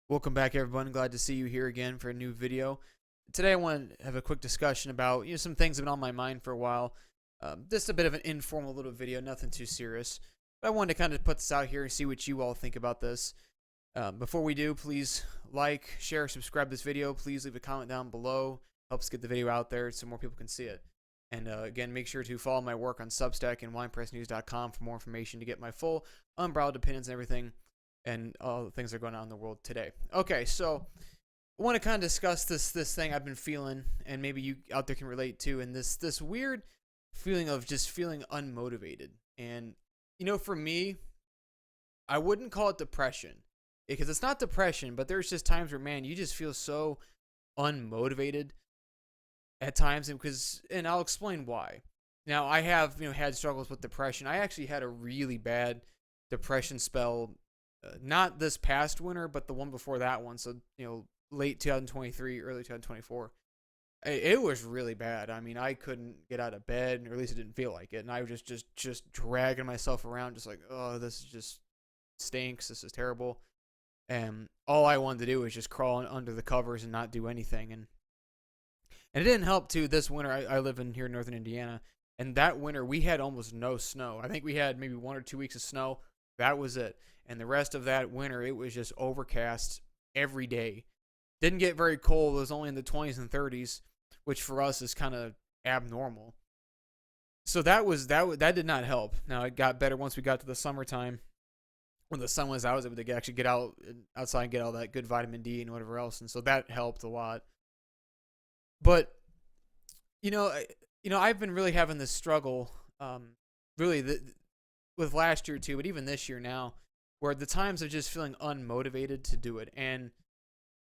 Welcome back, everyone. Glad to see you here again for a new video. Today, I want to have a quick discussion about some things that have been on my mind for a while. Just a bit of an informal little video, nothing too serious. But I wanted to kind of put this out here and see what you all think about this. Before we do, please like, share, subscribe this video. Please leave a comment down below. Helps get the video out there so more people can see it. And again, make sure to follow my work on Substack and winepressnews.com for more information to get my full unbridled opinions and everything, and all the things that are going on in the world today. Okay, so I want to kind of discuss this thing I've been feeling, and maybe you out there can relate to, and this weird feeling of just feeling unmotivated. And for me, I wouldn't call it depression, because it's not depression, but there's just times where, man, you just feel so unmotivated at times, and I'll explain why. Now, I have had struggles with depression. I actually had a really bad depression spell. Not this past winter, but the one before that one. So, late 2023, early 2024. It was really bad. I mean, I couldn't get out of bed, or at least it didn't feel like it. And I was just dragging myself around, just like, oh, this just stinks. This is terrible. And all I wanted to do was just crawl under the covers and not do anything. And it didn't help, too. This winter, I live in here in northern Indiana. And that winter, we had almost no snow. I think we had maybe 1 or 2 weeks of snow. That was it. And the rest of that winter, it was just overcast every day. Didn't get very cold. It was only in the 20s and 30s, which for us is kind of abnormal. So that did not help. Now, it got better once we got to the summertime. When the sun was out, I was able to actually get outside and get all that good vitamin D and whatever else. And so that helped a lot. But, I've been really having this struggle, with last year too, but even this year now, where the times of just feeling unmotivated to do it. And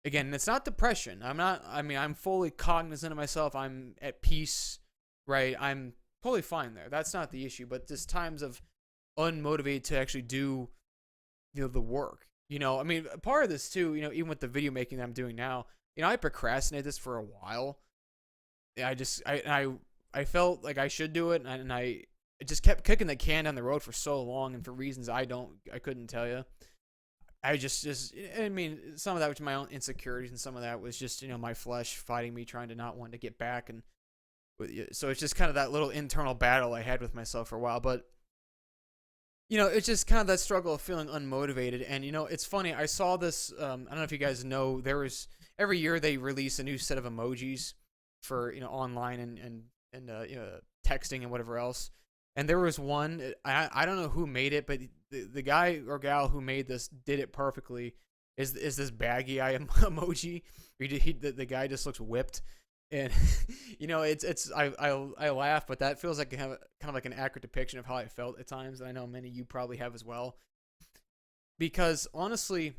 again, it's not depression. I'm fully cognizant of myself. I'm at peace, right? I'm totally fine there. That's not the issue, but just times of unmotivated to actually do, the work. Part of this too, even with the video making that I'm doing now, I procrastinated this for a while. I felt like I should do it, and I just kept kicking the can down the road for so long, and for reasons I couldn't tell you. Some of that was my own insecurities, and some of that was just, my flesh fighting me, trying to not want to get back. And so it's just kind of that little internal battle I had with myself for a while. But, it's just kind of that struggle of feeling unmotivated. And, it's funny. I saw this, I don't know if you guys know, every year they release a new set of emojis for, online and texting and whatever else. And there was one, I don't know who made it, but the guy or gal who made this did it perfectly. Is this baggy eye emoji? The guy just looks whipped, and I laugh, but that feels like kind of like an accurate depiction of how I felt at times, and I know many of you probably have as well. Because honestly,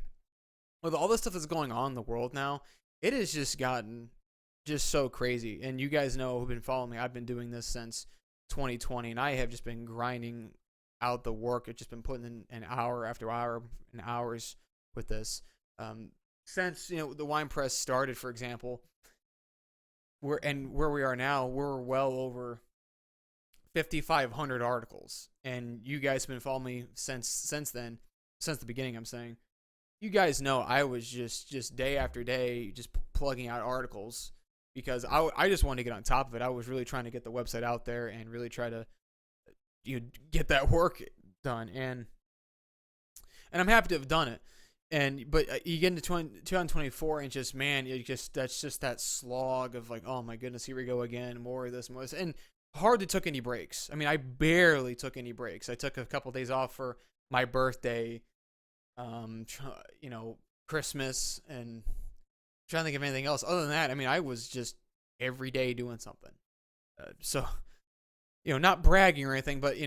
with all the stuff that's going on in the world now, it has just gotten just so crazy. And you guys know who've been following me. I've been doing this since 2020, and I have just been grinding out the work. I've just been putting in an hour after hour and hours with this. Since the wine press started, for example, where we are now, we're well over 5,500 articles, and you guys have been following me since then, since the beginning. I'm saying, you guys know I was just day after day just plugging out articles, because I just wanted to get on top of it. I was really trying to get the website out there and really try to get that work done. And I'm happy to have done it. But you get into 2024 and just, man, that's just that slog of like, oh my goodness, here we go again, more of this, and hardly took any breaks. I barely took any breaks. I took a couple of days off for my birthday, Christmas, and trying to think of anything else. Other than that, I was just every day doing something. So, not bragging or anything, but,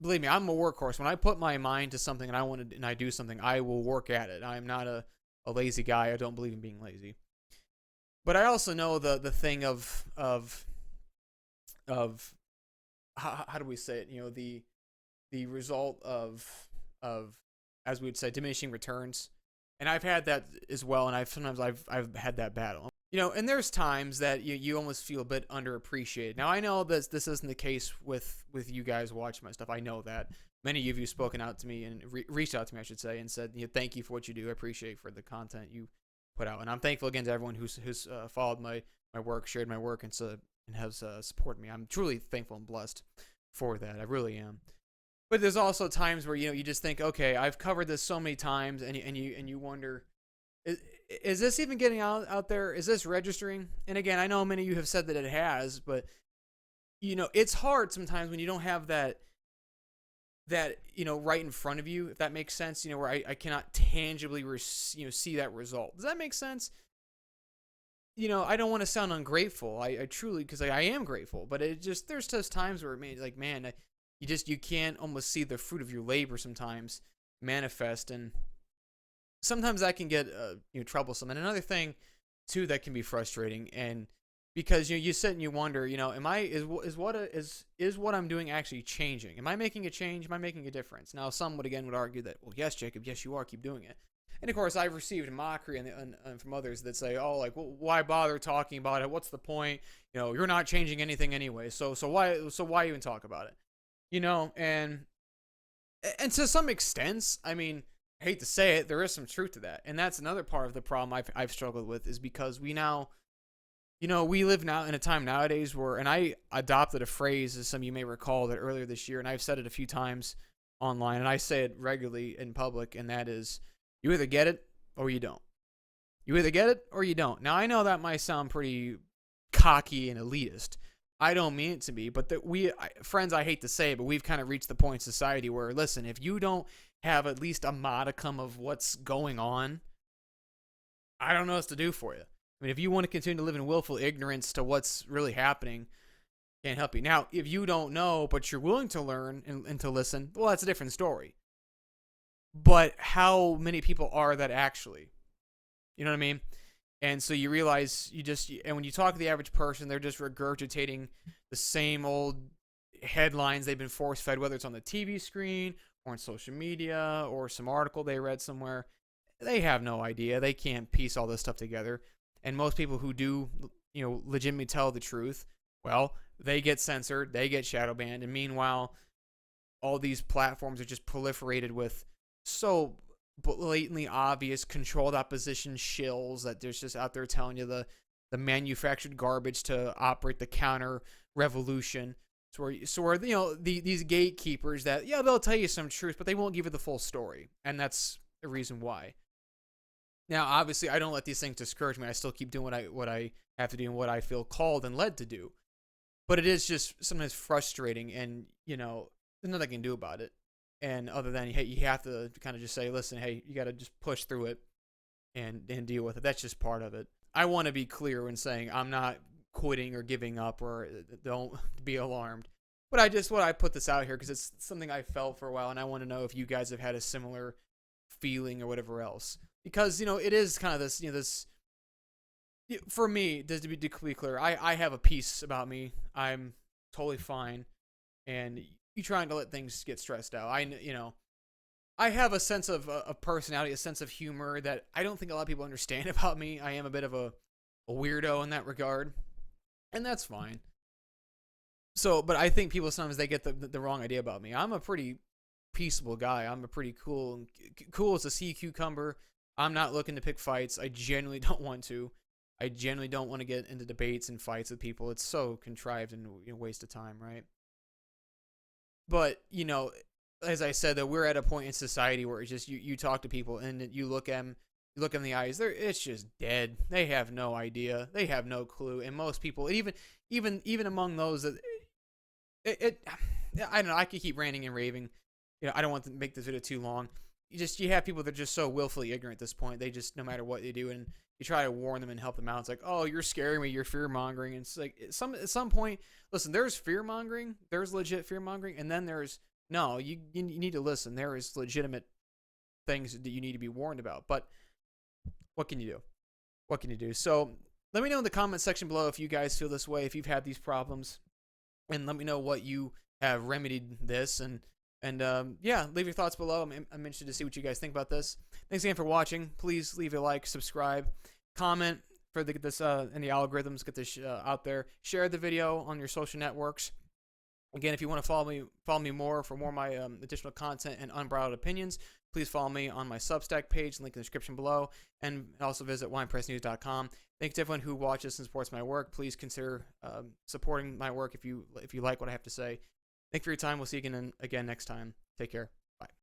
believe me, I'm a workhorse. When I put my mind to something and I do something, I will work at it. I'm not a lazy guy. I don't believe in being lazy. But I also know the thing of how do we say it? The result of, as we would say, diminishing returns. And I've had that as well, and I've had that battle. And there's times that you almost feel a bit underappreciated. Now, I know this isn't the case with you guys watching my stuff. I know that. many of you spoken out to me and reached out to me, I should say, and said, thank you for what you do. I appreciate for the content you put out, and I'm thankful again to everyone who's followed my work, shared my work, and has supported me. I'm truly thankful and blessed for that. I really am. But there's also times where you just think, okay, I've covered this so many times, and you wonder, is this even getting out there? Is this registering? And again, I know many of you have said that it has, but it's hard sometimes when you don't have that right in front of you, if that makes sense. Where I cannot tangibly see that result. Does that make sense? I don't want to sound ungrateful. I truly, because I am grateful, but there's just times where man, you can't almost see the fruit of your labor sometimes manifest, and sometimes that can get troublesome. And another thing too that can be frustrating, and because you sit and you wonder, is what I'm doing actually changing? Am I making a change? Am I making a difference? Now, some would argue that, well, yes, Jacob, yes, you are. Keep doing it. And of course, I've received mockery and from others that say, oh, like, well, why bother talking about it? What's the point? You're not changing anything anyway. So why even talk about it? And to some extent, I mean, I hate to say it, there is some truth to that. And that's another part of the problem I've struggled with, is because we now, we live now in a time nowadays where, and I adopted a phrase, as some of you may recall, that earlier this year, and I've said it a few times online, and I say it regularly in public, and that is, you either get it or you don't. You either get it or you don't. Now, I know that might sound pretty cocky and elitist. I don't mean it to be, but friends, I hate to say it, but we've kind of reached the point in society where, listen, if you don't have at least a modicum of what's going on, I don't know what to do for you. I mean, if you want to continue to live in willful ignorance to what's really happening, can't help you. Now, if you don't know, but you're willing to learn and to listen, well, that's a different story. But how many people are that actually? You know what I mean? And so you realize and when you talk to the average person, they're just regurgitating the same old headlines they've been force fed, whether it's on the TV screen or on social media or some article they read somewhere. They have no idea. They can't piece all this stuff together. And most people who do, legitimately tell the truth, well, they get censored, they get shadow banned. And meanwhile, all these platforms are just proliferated with so blatantly obvious controlled opposition shills that there's just out there telling you the manufactured garbage to operate the counter revolution. So where these gatekeepers that, they'll tell you some truth, but they won't give you the full story. And that's the reason why. Now, obviously, I don't let these things discourage me. I still keep doing what I have to do and what I feel called and led to do. But it is just sometimes frustrating, and, there's nothing I can do about it. And other than, hey, you have to kind of just say, listen, hey, you got to just push through it and deal with it. That's just part of it. I want to be clear when saying I'm not quitting or giving up, or don't be alarmed. But I put this out here because it's something I felt for a while, and I want to know if you guys have had a similar feeling or whatever else. Because, it is kind of this, for me, just to be clear, I have a peace about me. I'm totally fine. And you trying to let things get stressed out. I have a sense of a personality, a sense of humor that I don't think a lot of people understand about me. I am a bit of a weirdo in that regard, and that's fine. So, but I think people sometimes they get the wrong idea about me. I'm a pretty peaceable guy. I'm a pretty cool as a sea cucumber. I'm not looking to pick fights. I genuinely don't want to. I genuinely don't want to get into debates and fights with people. It's so contrived and a waste of time, right? But, as I said, that we're at a point in society where it's just you talk to people and you look in the eyes, it's just dead. They have no idea. They have no clue. And most people, even among those that I don't know, I could keep ranting and raving. I don't want to make this video too long. You have people that are just so willfully ignorant at this point. They just, no matter what they do, and you try to warn them and help them out. It's like, oh, you're scaring me. You're fear mongering. And it's like at some point, listen, there's fear mongering. There's legit fear mongering. And then there's, no, you need to listen. There is legitimate things that you need to be warned about. But what can you do? What can you do? So let me know in the comment section below if you guys feel this way, if you've had these problems. And let me know what you have remedied this. And leave your thoughts below. I'm interested to see what you guys think about this. Thanks again for watching. Please leave a like, subscribe, comment get this in the algorithms, get this out there. Share the video on your social networks. Again, if you want to follow me more for more of my additional content and unbridled opinions, please follow me on my Substack page, link in the description below, and also visit winepressnews.com. Thanks to everyone who watches and supports my work. Please consider supporting my work if you like what I have to say. Thank you for your time. We'll see you again next time. Take care. Bye.